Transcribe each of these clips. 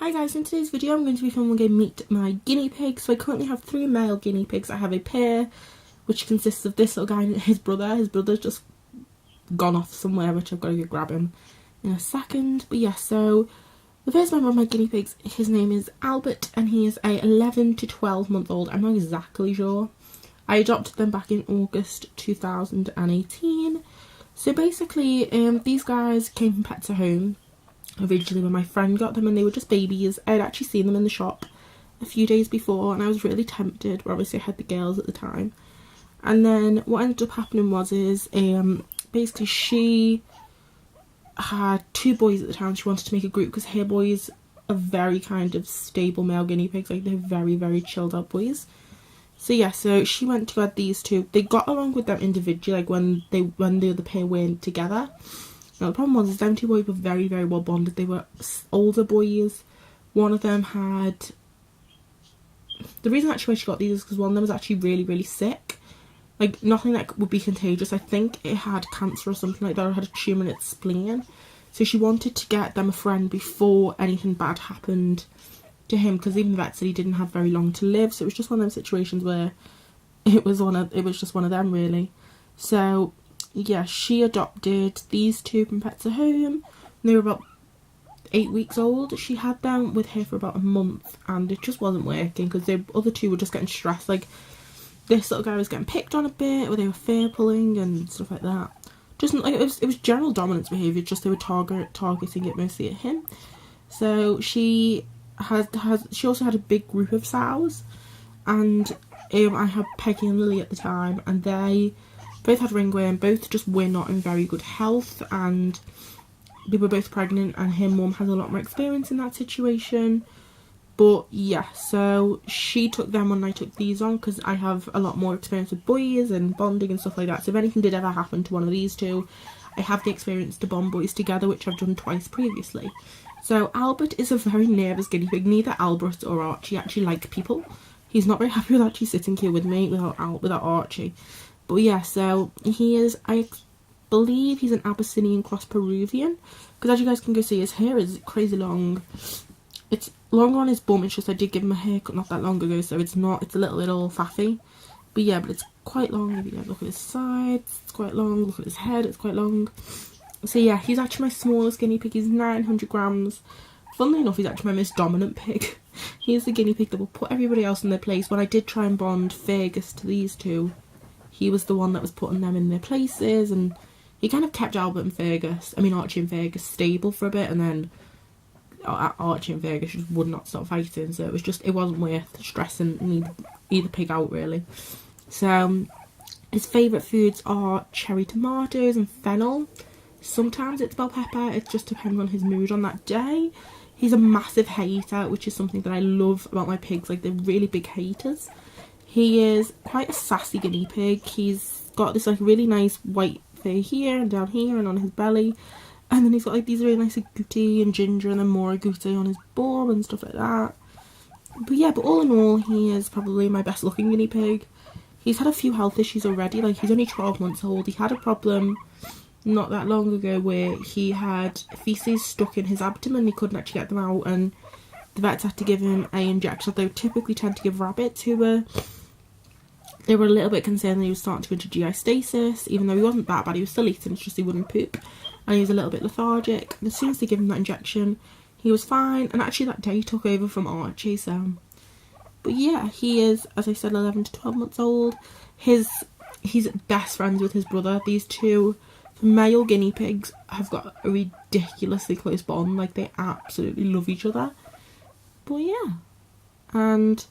Hi guys, in today's video I'm going to be filming a meet my guinea pigs. So I currently have 3 male guinea pigs. I have a pair which consists of this little guy and his brother. His brother's just gone off somewhere, which I've got to go grab him in a second. But yeah, so the first member of my guinea pigs, his name is Albert and he is a 11 to 12 month old. I'm not exactly sure. I adopted them back in August 2018. So basically these guys came from Pets at Home originally when my friend got them, and they were just babies. I had actually seen them in the shop a few days before and I was really tempted, but obviously I had the girls at the time. And then what ended up happening was basically she had 2 boys at the time. She wanted to make a group because her boys are very kind of stable male guinea pigs, like they're very, very chilled out boys. So yeah, so she went to add these 2. They got along with them individually, like when the other pair weren't together. Now the problem was them 2 boys were very, very well bonded. They were older boys. One of them had... The reason actually why she got these is because one of them was actually really, really sick. Like nothing that would be contagious. I think it had cancer or something like that, or had a tumour in its spleen. So she wanted to get them a friend before anything bad happened to him, because even the vet said he didn't have very long to live. So it was just one of those situations where it was just one of them really. So yeah, she adopted these 2 from Pets at Home. They were about 8 weeks old. She had them with her for about a month and it just wasn't working because the other 2 were just getting stressed. Like this little guy was getting picked on a bit, or they were fur pulling and stuff like that. Just like it was general dominance behaviour, just they were targeting it mostly at him. So she also had a big group of sows, and I had Peggy and Lily at the time, and they both had ringworm. Both just were not in very good health, and they were both pregnant, and her mum has a lot more experience in that situation. But yeah, so she took them when I took these on, because I have a lot more experience with boys and bonding and stuff like that. So if anything did ever happen to one of these 2, I have the experience to bond boys together, which I've done twice previously. So Albert is a very nervous guinea pig. Neither Albert or Archie actually like people. He's not very happy with actually sitting here with me without Archie. But yeah, so he is, I believe he's an Abyssinian cross Peruvian, because as you guys can go see, his hair is crazy long. It's longer on his bum. It's just I did give him a haircut not that long ago, so it's a little faffy. But yeah, but it's quite long. If you guys look at his sides, it's quite long. Look at his head, it's quite long. So yeah, he's actually my smallest guinea pig. He's 900 grams. Funnily enough, he's actually my most dominant pig. He's the guinea pig that will put everybody else in their place. When I did try and bond Fergus to these 2, he was the one that was putting them in their places, and he kind of kept Archie and Fergus stable for a bit, and then Archie and Fergus just would not stop fighting. So it wasn't worth stressing either pig out really. So his favourite foods are cherry tomatoes and fennel. Sometimes it's bell pepper. It just depends on his mood on that day. He's a massive hater, which is something that I love about my pigs. Like, they're really big haters. He is quite a sassy guinea pig. He's got this like really nice white fur here and down here and on his belly. And then he's got like these really nice agouti and ginger, and then more agouti on his bum and stuff like that. But yeah, but all in all, he is probably my best looking guinea pig. He's had a few health issues already. Like, he's only 12 months old. He had a problem not that long ago where he had feces stuck in his abdomen. He couldn't actually get them out, and the vets had to give him an injection. They would typically tend to give rabbits who were... They were a little bit concerned that he was starting to go into GI stasis, even though he wasn't that bad. He was still eating, it's just he wouldn't poop. And he was a little bit lethargic. And as soon as they gave him that injection, he was fine. And actually that day he took over from Archie, so... But yeah, he is, as I said, 11 to 12 months old. He's best friends with his brother. These 2 male guinea pigs have got a ridiculously close bond. Like, they absolutely love each other. But yeah. And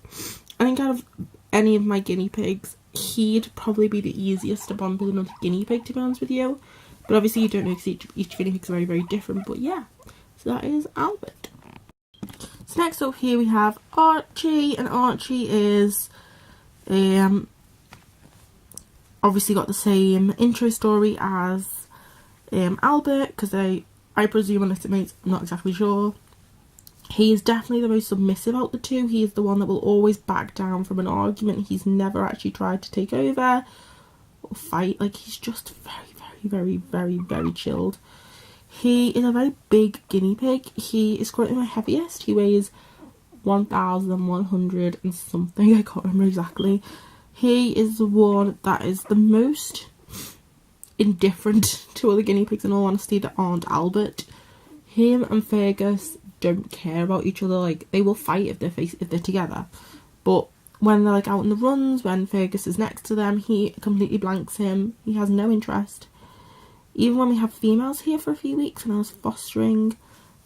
I think out of any of my guinea pigs, he'd probably be the easiest to bond with another guinea pig, to be honest with you. But obviously you don't know, because each guinea pig is very, very different. But yeah, so that is Albert. So next up here we have Archie, and Archie is obviously got the same intro story as Albert, because I presume, unless it makes, I'm not exactly sure. He is definitely the most submissive out the 2. He is the one that will always back down from an argument. He's never actually tried to take over or fight. Like, he's just very, very, very, very, very chilled. He is a very big guinea pig. He is currently my heaviest. He weighs 1,100 and something. I can't remember exactly. He is the one that is the most indifferent to other guinea pigs, in all honesty, that aren't Albert. Him and Fergus don't care about each other. Like, they will fight if they're together, but when they're like out on the runs, when Fergus is next to them, he completely blanks him. He has no interest. Even when we have females here for a few weeks and I was fostering,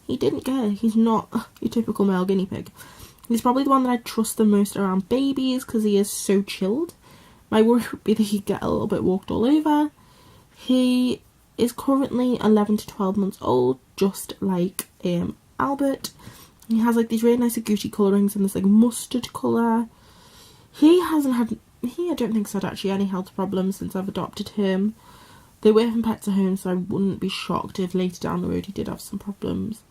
he didn't care. He's not your typical male guinea pig. He's probably the one that I trust the most around babies because he is so chilled. My worry would be that he'd get a little bit walked all over. He is currently 11 to 12 months old, just like Albert. He has like these really nice agouti colourings and this like mustard colour. I don't think so, actually, any health problems since I've adopted him. They were from Pets at Home, so I wouldn't be shocked if later down the road he did have some problems.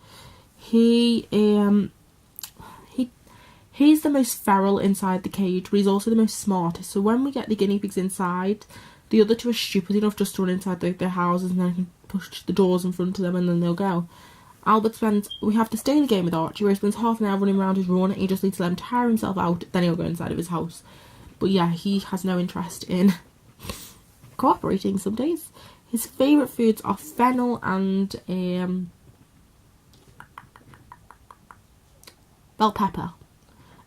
He's the most feral inside the cage, but he's also the most smartest. So when we get the guinea pigs inside, the other two are stupid enough just to run inside their houses, and then I can push the doors in front of them and then they'll go. We have to stay in the game with Archie, where he spends half an hour running around his run, and he just needs to let him tire himself out, then he'll go inside of his house. But yeah, he has no interest in cooperating some days. His favourite foods are fennel and bell pepper.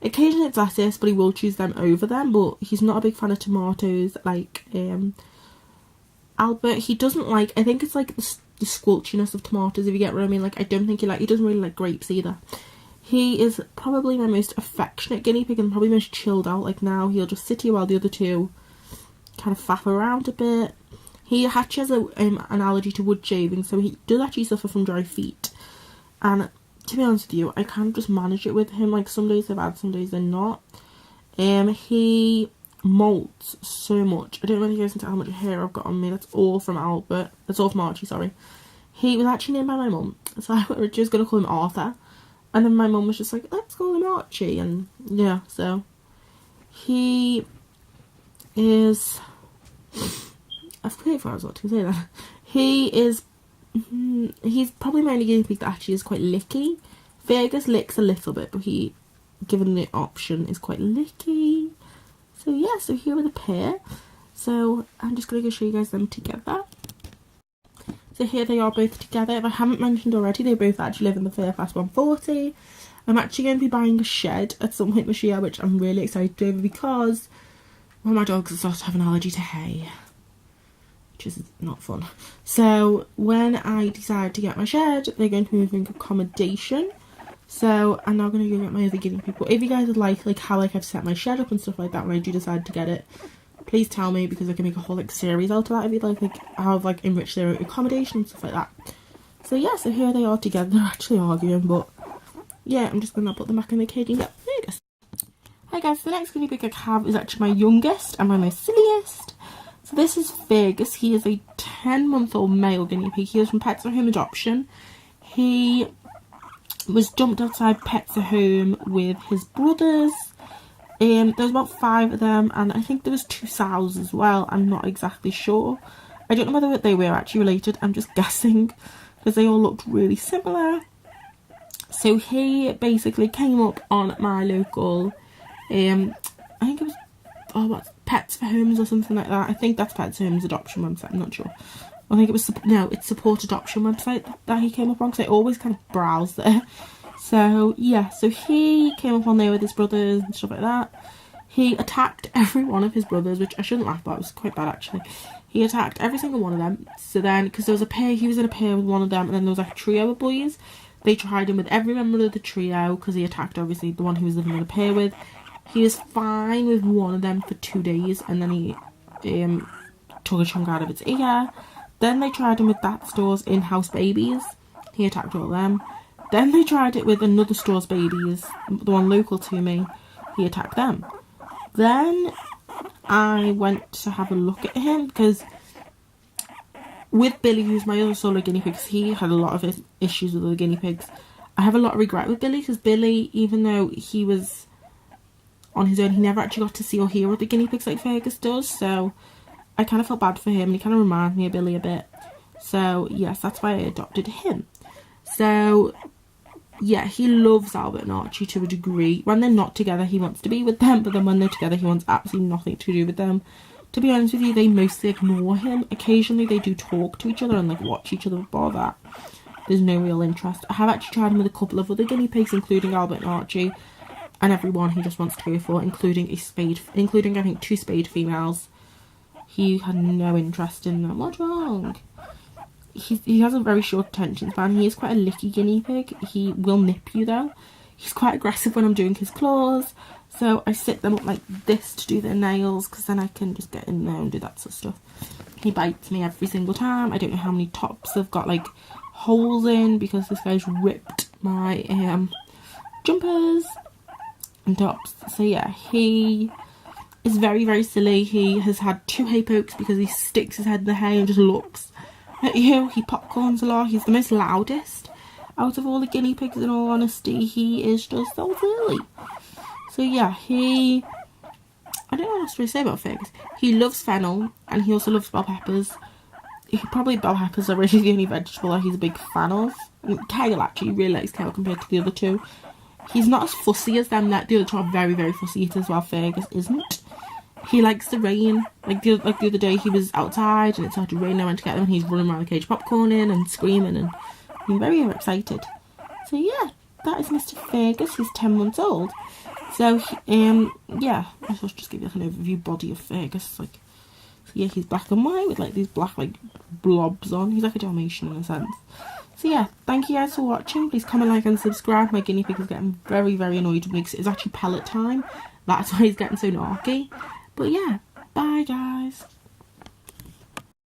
Occasionally it's lettuce, but he will choose them over them, but he's not a big fan of tomatoes like Albert. He doesn't like, I think it's like the squelchiness of tomatoes, if you get what I mean. Like, I don't think he doesn't really like grapes either. He is probably my most affectionate guinea pig and probably most chilled out. Like, now he'll just sit here while the other two kind of faff around a bit. He actually has an allergy to wood shaving, so he does actually suffer from dry feet. And to be honest with you, I kind of just manage it with him. Like, some days they're bad, some days they're not. He molts so much. I don't know if you guys can tell how much hair I've got on me. That's all from Albert. That's all from Archie, sorry. He was actually named by my mum, so I was just going to call him Arthur. And then my mum was just like, let's call him Archie. And yeah, so he is... I've completely forgot what I was about to say that. He's probably my only guinea pig that actually is quite licky. Fergus licks a little bit, but he, given the option, is quite licky. So yeah, so here are the pair. So I'm just going to go show you guys them together. So here they are both together. If I haven't mentioned already, they both actually live in the Fairfax 140. I'm actually going to be buying a shed at some point this year, which I'm really excited over because one of my dogs has started to have an allergy to hay, which is not fun. So when I decide to get my shed, they're going to move in accommodation. So I'm now going to go get my other guinea pig. But if you guys would like how I've set my shed up and stuff like that when I do decide to get it, please tell me, because I can make a whole series out of that if you'd like how I've enriched their accommodation and stuff like that. So yeah, so here they are together. They're actually arguing, but yeah, I'm just going to put them back in the cage and get Fergus. Hi guys, so the next guinea pig I have is actually my youngest and my most silliest. So this is Fergus. He is a 10-month-old male guinea pig. He is from Pets at Home adoption. He was dumped outside Pets at Home with his brothers. There was about 5 of them, and I think there was 2 sows as well. I'm not exactly sure. I don't know whether they were actually related. I'm just guessing because they all looked really similar. So he basically came up on my local, I think it was, Pets for Homes or something like that. I think that's Pets for Homes adoption website. I'm not sure. I think it was, no, it's Support Adoption website that he came up on, because I always kind of browse there. So yeah, so he came up on there with his brothers and stuff like that. He attacked every one of his brothers, which I shouldn't laugh about, it was quite bad actually. He attacked every single one of them. So then, because there was a pair, he was in a pair with one of them, and then there was like a trio of boys. They tried him with every member of the trio, because he attacked obviously the one he was living in a pair with. He was fine with one of them for 2 days, and then he took a chunk out of its ear. Then they tried him with that store's in-house babies. He attacked all of them. Then they tried it with another store's babies, the one local to me. He attacked them. Then I went to have a look at him, because with Billy, who's my other solo guinea pig, he had a lot of issues with other guinea pigs. I have a lot of regret with Billy, because Billy, even though he was on his own, he never actually got to see or hear what the guinea pigs like Fergus does, so I kind of felt bad for him, and he kind of reminded me of Billy a bit. So yes, that's why I adopted him. So yeah, he loves Albert and Archie to a degree. When they're not together, he wants to be with them, but then when they're together, he wants absolutely nothing to do with them. To be honest with you, they mostly ignore him. Occasionally, they do talk to each other and like watch each other, but bar that, there's no real interest. I have actually tried him with a couple of other guinea pigs, including Albert and Archie, and everyone he just wants to go for, including I think 2 spayed females. He had no interest in them. What's wrong? He has a very short attention span. He is quite a licky guinea pig. He will nip you though. He's quite aggressive when I'm doing his claws. So I sit them up like this to do their nails, because then I can just get in there and do that sort of stuff. He bites me every single time. I don't know how many tops have got like holes in, because this guy's ripped my jumpers and tops. So yeah, he is very, very silly. He has had 2 hay pokes because he sticks his head in the hay and just looks at you. He popcorns a lot. He's the most loudest out of all the guinea pigs, in all honesty. He is just so silly. So yeah, I don't know what else to say about figs. He loves fennel, and he also loves bell peppers. Probably bell peppers are really the only vegetable that he's a big fan of. I mean, kale, actually, he really likes kale compared to the other 2. He's not as fussy as them. That the other 2 are very, very fussy eaters, while Fergus isn't. He likes the rain. Like the other day, he was outside and it started to rain. I went to get him, and he's running around the cage popcorning and screaming and being very, very excited. So yeah, that is Mr. Fergus. He's 10 months old. So yeah, I suppose just give you like an overview body of Fergus. Like, so yeah, he's black and white with like these black like blobs on. He's like a Dalmatian in a sense. So yeah, thank you guys for watching. Please comment, like and subscribe. My guinea pig is getting very, very annoyed with me because it's actually pellet time. That's why he's getting so narky. But yeah, bye guys.